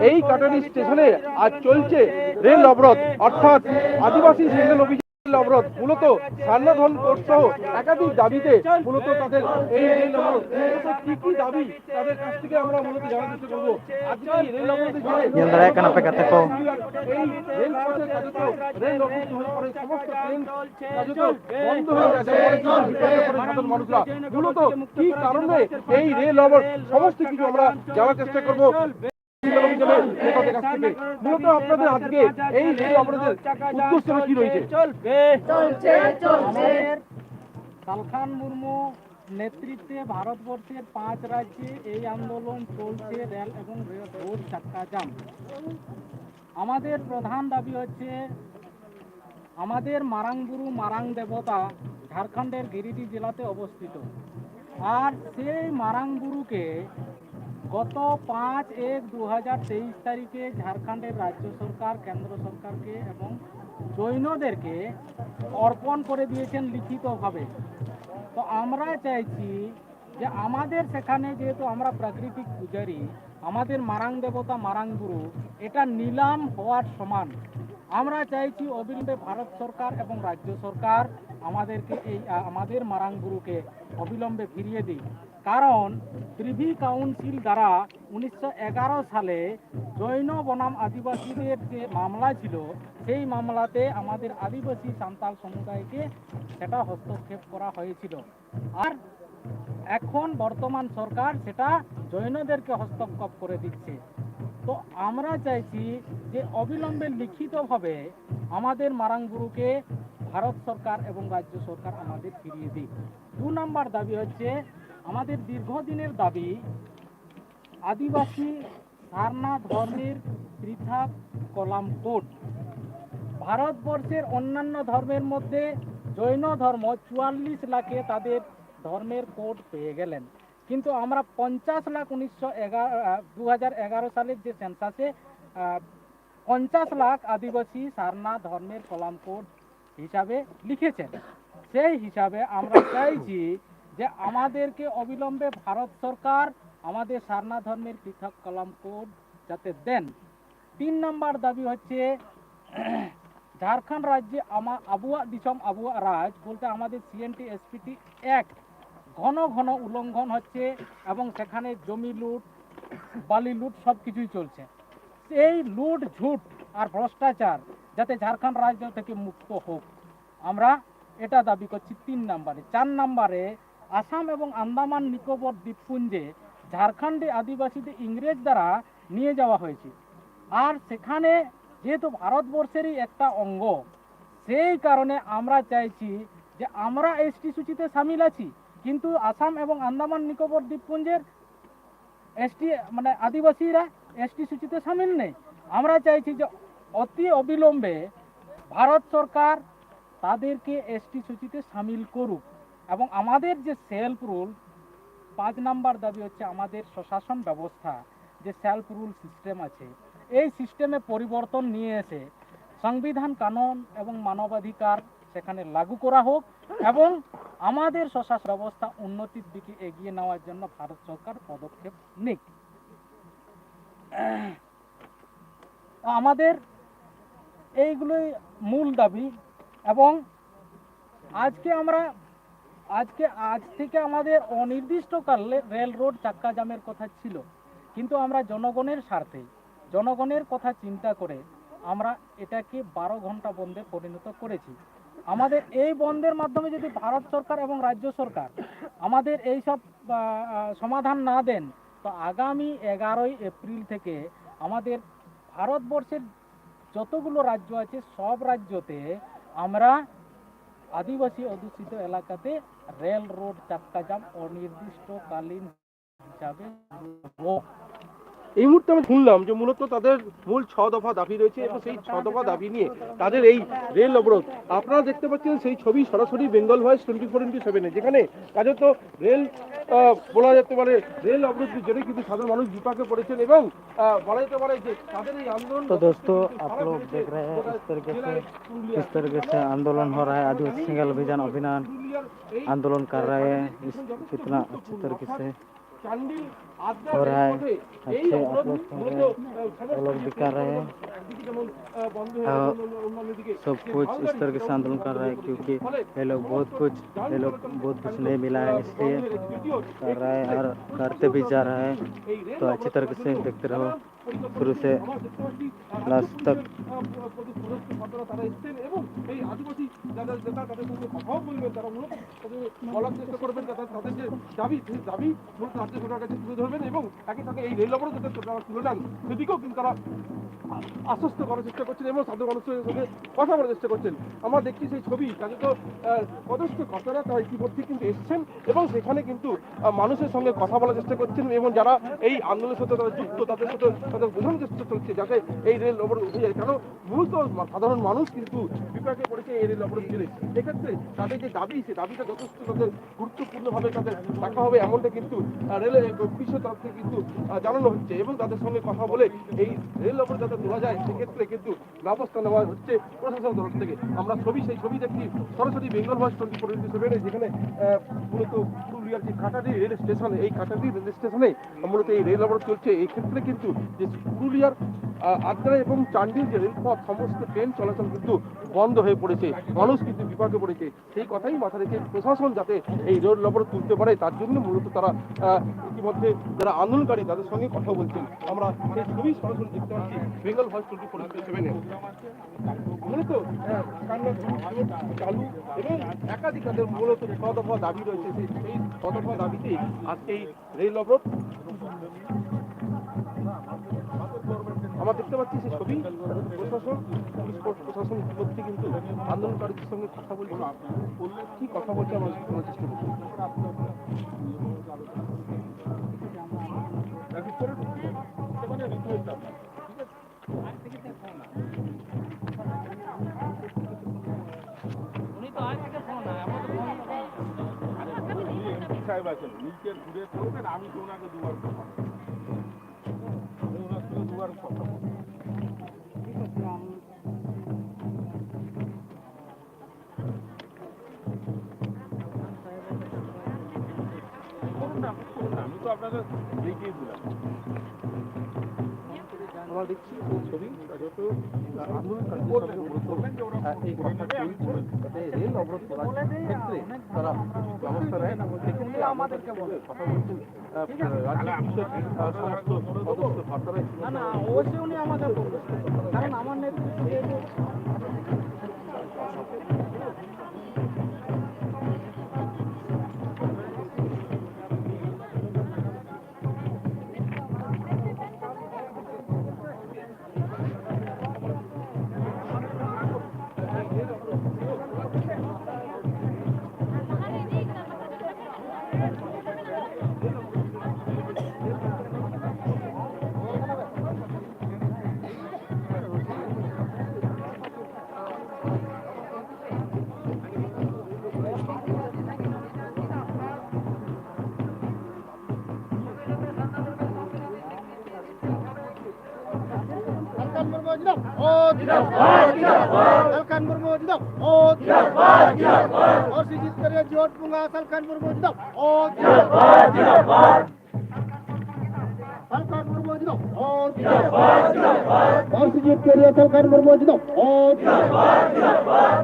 এই কাটারি স্টেশনে আজ চলছে রেল অবরোধ, অর্থাৎ আদিবাসী সিঙ্গেল অভিযান অবরোধ। মূলত সান্নাধন কোর্স সহ একাধিক দাবিতে মূলত তাদের এই রেল অবরোধ। কি কি দাবি তাদের কাছ থেকে আমরা মূলত জানার চেষ্টা করবো। আজকে এই রেল অবরোধে এই রেল পথের কার্যত রেল অবরুদ্ধ হয়ে পড়ে, সমস্ত ট্রেন কার্যত বন্ধ হয়ে গেছে। সাধারণ মানুষরা মূলত কি কারণে এই রেল অবরোধ, সমস্ত কিছু আমরা জানার চেষ্টা করবো মূলত আপনাদের আজকে এই রেল অবরোধের উদ্দেশ্য কি রয়েছে? সালখান মুর্মু নেতৃত্বে ভারতবর্ষের 5 রাজ্যে এই আন্দোলন চলছে, রেল এবং রোড চাক্কা জাম। আমাদের প্রধান দাবি হচ্ছে আমাদের মারাংবুরু মারাং দেবতা ঝাড়খণ্ডের গিরিডি জেলাতে অবস্থিত, আর সেই মারাংবুরুকে গত 5/1/2023 তারিখে ঝাড়খণ্ডের রাজ্য সরকার কেন্দ্র সরকারকে এবং জৈনদেরকে অর্পণ করে দিয়েছেন লিখিতভাবে। তো আমরা চাইছি যে আমাদের সেখানে, যেহেতু আমরা প্রাকৃতিক পূজারী, আমাদের মারাং দেবতা মারাংবুরু এটা নিলাম হওয়ার সমান। আমরা চাইছি অবিলম্বে ভারত সরকার এবং রাজ্য সরকার আমাদেরকে আমাদের মারাংবুরুকে অবিলম্বে ফিরিয়ে দিই। কারণ প্রিভি কাউন্সিল দ্বারা 1911 সালে জৈন বনাম আদিবাসীদের যে মামলা ছিল, সেই মামলাতে আমাদের আদিবাসী সাঁওতাল সমুদায়কে সেটা হস্তক্ষেপ করা হয়েছিল, আর এখন বর্তমান সরকার সেটা জৈনদেরকে হস্তক্ষেপ করে দিচ্ছে। তো আমরা চাইছি যে অবিলম্বে লিখিতভাবে আমাদের মারাংবুরুকে ভারত সরকার এবং রাজ্য সরকার আমাদের ফিরিয়ে দিক। 2 নম্বর দাবি হচ্ছে আমাদের দীর্ঘদিনের দাবি আদিবাসী সারনা ধর্মের পৃথক কলাম কোড। ভারতবর্ষের অন্যান্য ধর্মের মধ্যে জৈন ধর্ম 44 লাখে তাদের ধর্মের কোড পেয়ে গেলেন, কিন্তু আমরা 50 লাখ 2011 সালের যে সেন্সাসে 50 লাখ আদিবাসী সারনা ধর্মের কলাম কোড হিসাবে লিখেছেন। সেই হিসাবে আমরা চাইছি যে আমাদেরকে অবিলম্বে ভারত সরকার আমাদের সারনা ধর্মের পৃথক কলাম কোড যাতে দেন। 3 নম্বর দাবি হচ্ছে ঝাড়খণ্ড রাজ্যে আবুয়া দিসম আবুয়া রাজ বলতে আমাদের সিএনটি এসপিটি অ্যাক্ট ঘন ঘন উল্লঙ্ঘন হচ্ছে এবং সেখানে জমি লুট, বালি লুট সব কিছুই চলছে। এই লুট, ঝুট আর ভ্রষ্টাচার যাতে ঝাড়খণ্ড রাজ্য থেকে মুক্ত হোক, আমরা এটা দাবি করছি 3 নম্বরে। 4 নম্বরে আসাম এবং আন্দামান নিকোবর দ্বীপপুঞ্জে ঝাড়খণ্ডে আদিবাসীদের ইংরেজ দ্বারা নিয়ে যাওয়া হয়েছে, আর সেখানে যেহেতু ভারতবর্ষেরই একটা অঙ্গ, সেই কারণে আমরা চাইছি যে আমরা এসটি সূচিতে সামিল আছি, কিন্তু আসাম এবং আন্দামান নিকোবর দ্বীপপুঞ্জের এসটি মানে আদিবাসীরা এসটি সূচিতে সামিল নেই। আমরা চাইছি যে অতি অবিলম্বে ভারত সরকার তাদেরকে এসটি সূচিতে সামিল করুক এবং আমাদের যে সেলফ রুল। 5 নম্বর দাবি হচ্ছে আমাদের প্রশাসন ব্যবস্থা যে সেলফ রুল সিস্টেম আছে, এই সিস্টেমে পরিবর্তন নিয়ে এসে সংবিধান, কানুন এবং মানবাধিকার সেখানে লাগু করা হোক এবং আমাদের প্রশাসন ব্যবস্থা উন্নতির দিকে এগিয়ে নেওয়ার জন্য ভারত সরকার পদক্ষেপ নিক। আমাদের এইগুলোই মূল দাবি। এবং আজ থেকে আমাদের অনির্দিষ্টকালে রেল রোড চাক্কা জামের কথা ছিল, কিন্তু আমরা জনগণের স্বার্থে, জনগণের কথা চিন্তা করে আমরা এটাকে 12 ঘন্টা বন্ধে পরিণত করেছি। আমাদের এই বন্ধের মাধ্যমে যদি ভারত সরকার এবং রাজ্য সরকার আমাদের এই সব সমাধান না দেন, তো আগামী 11 এপ্রিল থেকে আমাদের ভারতবর্ষের যতগুলো রাজ্য আছে সব রাজ্যতে আমরা আদিবাসী অধ্যুষিত এলাকাতে রেল রোড চাক্কা জাম অনির্দিষ্টকালীন হিসাবে। এই মুহূর্তে আমি শুনলাম যে মূলত তাদের মূল 6 দফা দাবি রয়েছে এবং সেই 6 দফা দাবি নিয়ে তাদের এই রেল অবরোধ। আপনারা দেখতে পাচ্ছেন সেই ছবি সরাসরি বেঙ্গল ভয়েস 24/7, যেখানে কার্যত রেল বলা যেতে পারে রেল অবরোধের জন্য কিন্তু সাধারণ মানুষ বিপাকে পড়েছেন এবং বলা যেতে পারে যে তাদের এই আন্দোলন। तो दोस्तों, आप लोग देख रहे हैं इस तरीके से आंदोलन हो रहा है, आदिवासी सिंगल अभियान आंदोलन कर रहे हैं कितना अच्छी तरीके से। চান্ডিল আদ্রা हो रहा है। রেলপথে এই अच्छे आप অবরোধ लोग सुन মূলত रहे हैं, वो लोग भी कर रहे हैं। একদিকে যেমন বন্ধ হয়ে हाँ, অন্যান্য দিকে सब যে कुछ इस মালগাড়ি तरीके से সেটাও কিন্তু आंदोलन कर বন্ধ रहा হয়ে है পড়েছে। क्योंकि ফলে ये लोग बहुत कुछ नहीं मिला है, इसलिए कर रहा है और करते भी जा रहा है। तो अच्छी तरीके से देखते रहो शुरू से लास्ट तक। তারা এসছেন এবং এই আদিবাসী যাদের নেতা তাদের সঙ্গে কথাও বলবেন, তারা মূলত তাদের বলার চেষ্টা করবেন তাদের যে দাবি সেই দাবি মূলত রাজ্য সরকারের কাছে তুলে ধরবেন এবং একই সঙ্গে এই রেল অবরোধ যাতে তারা তুলে নেন সেদিকেও কিন্তু তারা আশ্বস্ত করার চেষ্টা করছেন এবং সাধারণ মানুষের সঙ্গে কথা বলার চেষ্টা করছেন। আমরা দেখছি সেই ছবি কাজে তো পদস্থ কর্তারা তারা ইতিমধ্যে কিন্তু এসছেন এবং সেখানে কিন্তু মানুষের সঙ্গে কথা বলার চেষ্টা করছেন এবং যারা এই আন্দোলনের সাথে তারা যুক্ত তাদের সাথে তাদের বোঝানোর চেষ্টা চলছে যাতে এই রেল অবরোধ উঠে যায়। কেন মূলত সাধারণ মানুষ কিন্তু বিপাকে পড়েছে এই রেল অবরোধ জেলে। এক্ষেত্রে তাদের যে দাবি সেই দাবিটা যথেষ্ট তাদের গুরুত্বপূর্ণভাবে তাদের দেখা হবে এমনটা কিন্তু রেলের পুলিশের তরফ থেকে কিন্তু জানানো হচ্ছে এবং তাদের সঙ্গে কথা বলে এই রেল অবরোধ যাতে তোলা যায় সেক্ষেত্রে কিন্তু ব্যবস্থা নেওয়া হচ্ছে প্রশাসনের তরফ থেকে। আমরা সেই ছবি দেখি সরাসরি বেঙ্গল ভয়েস 24/7 যেখানে মূলত পুরুলিয়ার যে কাটারি রেল স্টেশন, এই কাটারি রেল স্টেশনে মূলত এই রেল অবরোধ চলছে। এই ক্ষেত্রে কিন্তু যে পুরুলিয়ার আদ্রা এবং চান্ডিল যে রেলপথ সমস্ত ট্রেন চলাচল কিন্তু বন্ধ হয়ে পড়েছে, মানুষ কিন্তু বিপাকে পড়েছে। সেই কথাই মাথা রেখে প্রশাসন যাতে এই রেল অবরোধ তুলতে পারে তার জন্য মূলত তারা ইতিমধ্যে যারা আন্দোলনকারী তাদের সঙ্গে কথা বলছেন। আমরা সেই ছবি সরাসরি দেখতে পাচ্ছি বেঙ্গল ভয়েস 24/7 মূলত চালু এবং একাধিক তাদের মূলত 6 দফা দাবি রয়েছে। সেই 6 দফা দাবিতে আজকে এই রেল অবরোধ আমরা দেখতে পাচ্ছি সেই ছবি। প্রশাসন পুলিশ প্রশাসন ইতিমধ্যে কিন্তু আন্দোলনকারীদের সঙ্গে কথা বলছে, কি কথা বলছে আমরা শোনার চেষ্টা করছি। সাহেব আছেন নিচের ঘুরে করবেন, আমি তো ওনাকে দুবার কথা দুবার কথা আমি তো আপনাদের দেখিয়ে দিলাম। আমরা দেখছি এই ছবি যত আন্দোলনকারীদের সঙ্গে মূলত এই কথা চলছে যাতে রেল অবরোধ করার ক্ষেত্রে তারা ব্যবস্থা নেয়। সেক্ষেত্রে আমাদেরকে কথা বলছেন সমস্ত পদস্থ কর্তারা। না না অবশ্যই উনি আমাদের বলবেন, কারণ আমার নেতৃত্বে Salkan Murmu jidaw. Oh, jidaw. Or si jit kare jot bunga Salkan Murmu jidaw. Oh, jidaw. Salkan Murmu jidaw. Oh, jidaw. Or si jit kare Salkan Murmu jidaw. Oh, jidaw.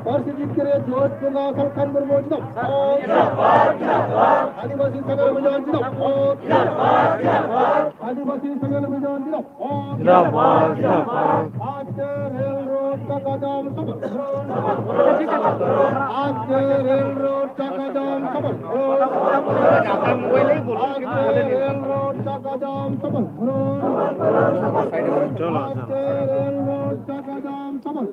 Or si jit kare jot bunga Salkan Murmu jidaw. Oh, jidaw. Adivasi sagal mujan jidaw. Oh, jidaw. Adivasi sagal mujan jidaw. Oh, jidaw. After railroad Takadam Sabal. After railroad Takadam Sabal. After railroad Takadam Sabal. After railroad Takadam Sabal.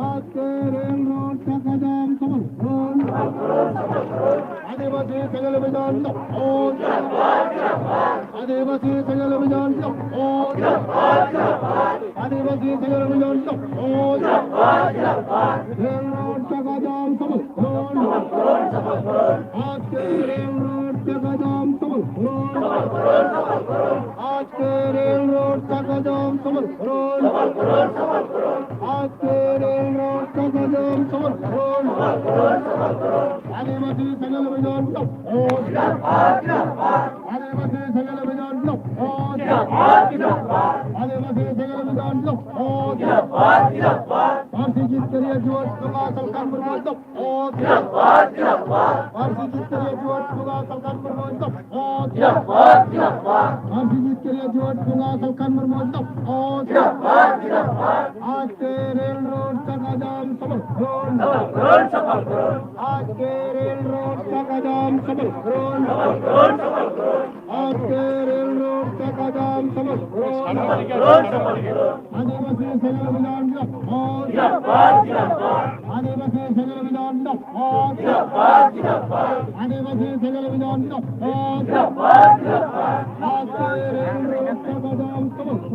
After railroad Takadam Sabal. Adivasi sagal mujan jidaw. Oh, Adivasi sagal mujan jidaw. Oh, Adivasi sagal mujan jidaw. Oh, railroad Takadam Sabal. After railroad Takadam Sabal. After railroad Takadam Sabal. After railroad Takadam Sabal. Adivasi sagal mujan jidaw. Oh, आदिवासी सेगल विधान जिंदाबाद पारसी जीत के लिए जुआ चुका सलखान मुर्मू जिंदाबाद पारसी जीत के लिए जुआ चुका सलखान मुर्मू जिंदाबाद पारसी जीत के लिए जुआ चुका सलखान मुर्मू जिंदाबाद आज के रेल रोड का जाम सफल आज के रेल रोड का जाम सफल आज के रेल रोड का जाम सफल आदिवासी सेगल विधान जिंदाबाद आदिवासी सेगल विधान जिंदाबाद आदिवासी सेगल विधान जिंदाबाद आज के रेल रोड का जाम सफल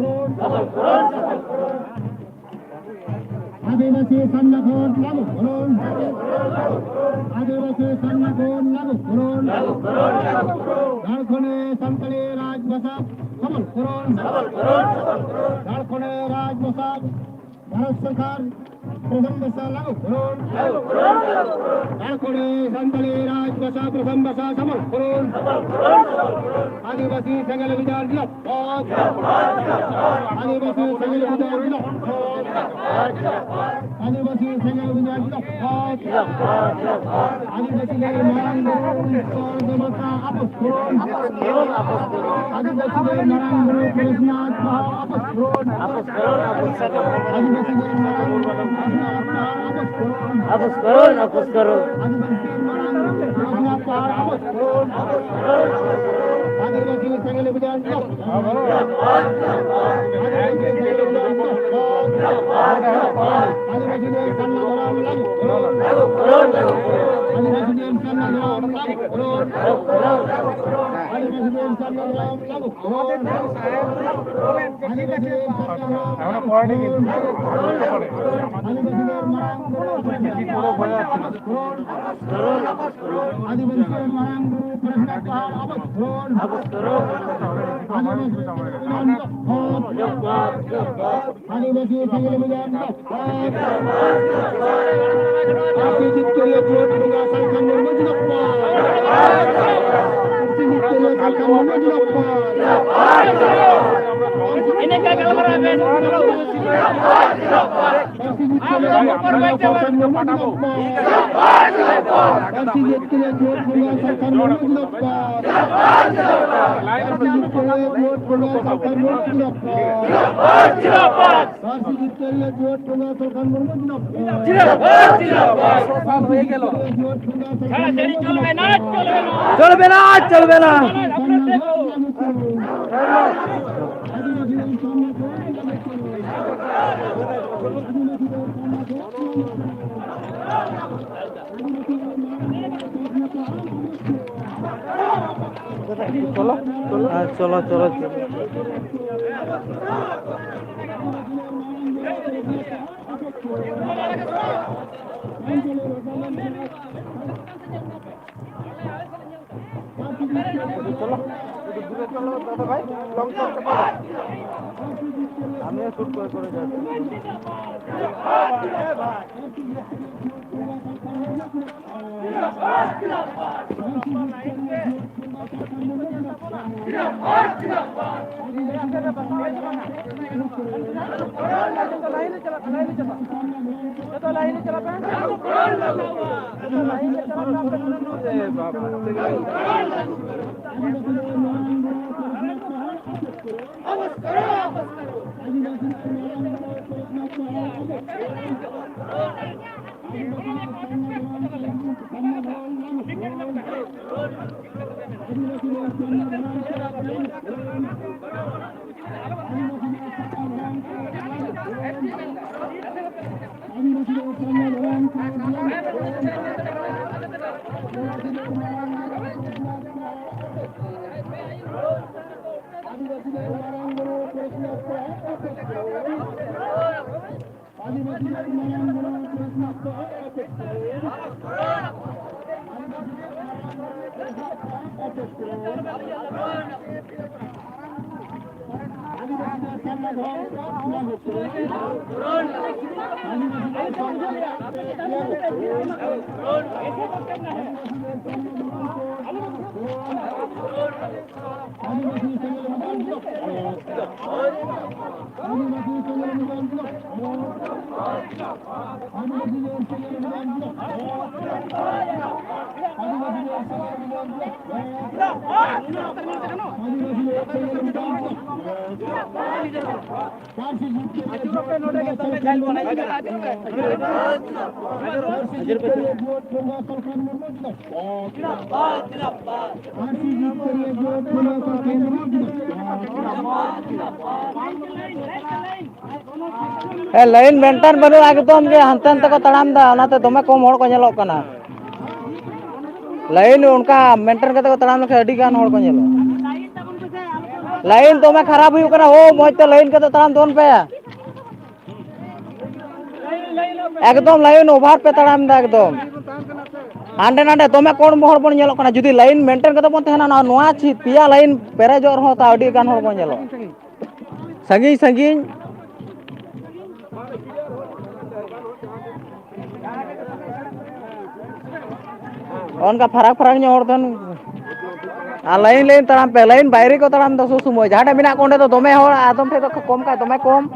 आदिवासी संगठन लागू करुन आदिवासी संगठन लागू करुन झारखंडे संतली राजभाषा सबल करुन झारखंडे राजभाषा भारत सरकार प्रथम भाषा लागू करुन झारखंडे संतली राजभाषा प्रथम भाषा सबल करुन आदिवासी सेगल विधान जिंदाबाद आदिवासी सेगल विधान जिंदाबाद आदिवासी सेगल विधान जिंदाबाद आदिवासी मांग देवता आपस करुन आदिवासी मांग पुलिसनाथ आपस करुन आदिवासी मांग आपस करुन आदिवासी मांग पुलिसनाथ आपस करुन आदिवासी सेगल विधान जिंदाबाद आदिवासी सेगल विधान जिंदाबाद आदिवासी संगठन लागू करुन आदिवासी संगठन लागू करुन आदिवासी संगठन लागू करुन आदिवासी आदिवासी सेगल विधान पार्टी जीत के लिए वोट दूंगा सलखान मुर्मू जिंदाबाद पार्टी जीत के लिए सलखान मुर्मू जिंदाबाद इन्हें क्या कर रहा है पार्टी जीत के लिए सलखान मुर्मू जिंदाबाद पार्टी जीत के लिए वोट दूंगा सलखान मुर्मू जिंदाबाद पार्टी जीत के लिए वोट दूंगा सलखान मुर्मू जिंदाबाद पार्टी जीत के लिए वोट दूंगा सलखान मुर्मू जिंदाबाद হয়ে গেল চলবে না চলবে না চলো চলো আমি শুট করে যাচ্ছি आदिवासी संघ मैदान जिला आदिवासी संघ मैदान जिला आदिवासी संघ मैदान जिला आदिवासी लाइन मेंटेन बनू एकदम जे हंते हंते को तड़ाम दा ओनाते दमे कम हड़ को नेलो कना लाइन उनका मेंटेन करते को तड़ाम लखे अडी गान हड़ को नेलो लाइन दमे खराब हुई कना हो मजते लाइन करते तड़ाम दोन पे एकदम लाइन ओवर पे तड़ाम दा एकदम हांडे नांडे दमे कोण हड़ बन नेलो कना जुदी लाइन मेंटेन करते बन तहना ना नोआ छी पिया लाइन पेरेजोर हो ता अडी गान हड़ को नेलो संगी संगी उनका फरक फरक और लाइन लाइन तड़ाम पे लाइन बाहरी को तड़ाम दो समय जहाँ मेना को तो दमे हड़ आदम थे तो कम का दमे कम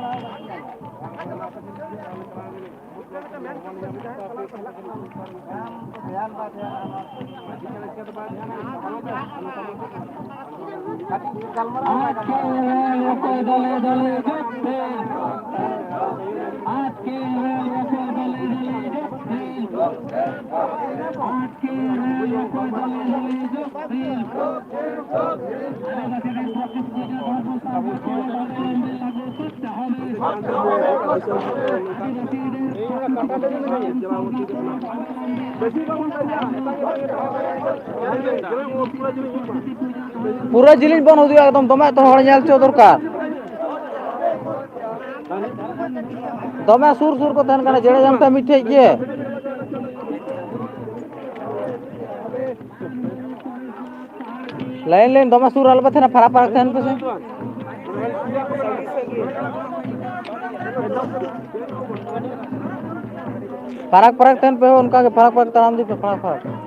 पूरा जिलिस बन हो एकदम दमे तो हड़ नेल चो दरकार दमे सुर सुर को तहन कना जेड़े जानता मिठे के लाइन लाइन दमे सुर अलबे थे ना फरा फरा तहन पे फरक फरक तहन पे उनका के फरक फरक तराम दी पे फरक फरक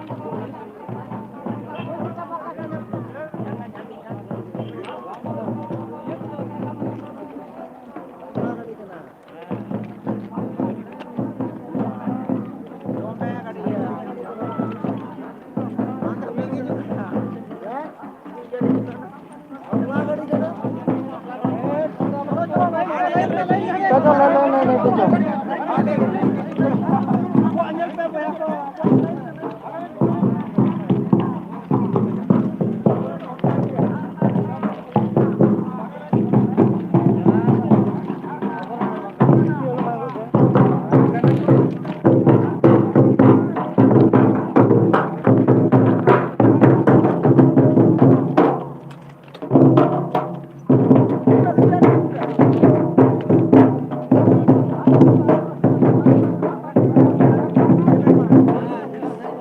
चलो